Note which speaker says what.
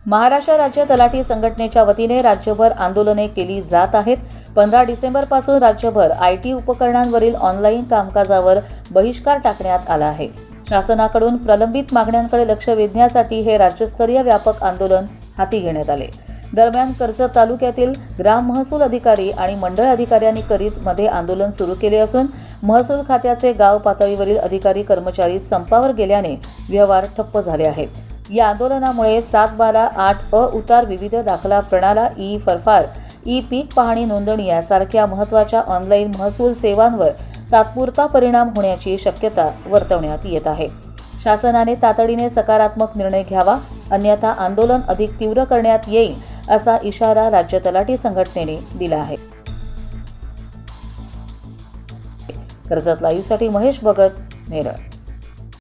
Speaker 1: महाराष्ट्र राज्य तलाठी संघटनेच्या वतीने राज्यभर आंदोलने केली जात आहेत। 15 डिसेंबरपासून राज्यभर IT उपकरणांवरील ऑनलाईन कामकाजावर बहिष्कार टाकण्यात आला आहे। शासनाकडून प्रलंबित मागण्यांकडे लक्ष वेधण्यासाठी हे राज्यस्तरीय व्यापक आंदोलन हाती घेण्यात आले। दरम्यान कर्जत तालुक्यातील ग्राम महसूल अधिकारी आणि मंडळ अधिकाऱ्यांनी मध्ये आंदोलन सुरू केले असून महसूल खात्याचे गाव पातळीवरील अधिकारी कर्मचारी संपावर गेल्याने व्यवहार ठप्प झाले आहेत। या आंदोलनामुळे 7/12/8 उतार विविध दाखला प्रणाला फरफार पीक पाहणी नोंदणी यासारख्या महत्त्वाच्या ऑनलाईन महसूल सेवांवर तात्पुरता परिणाम होण्याची शक्यता वर्तवण्यात येत आहे। शासनाने तातडीने सकारात्मक निर्णय घ्यावा, अन्यथा आंदोलन अधिक तीव्र करण्यात येईल असा इशारा राज्य तलाठी संघटनेने दिला आहे। कर्जत लाईव्हसाठी महेश भगत, नेरळ।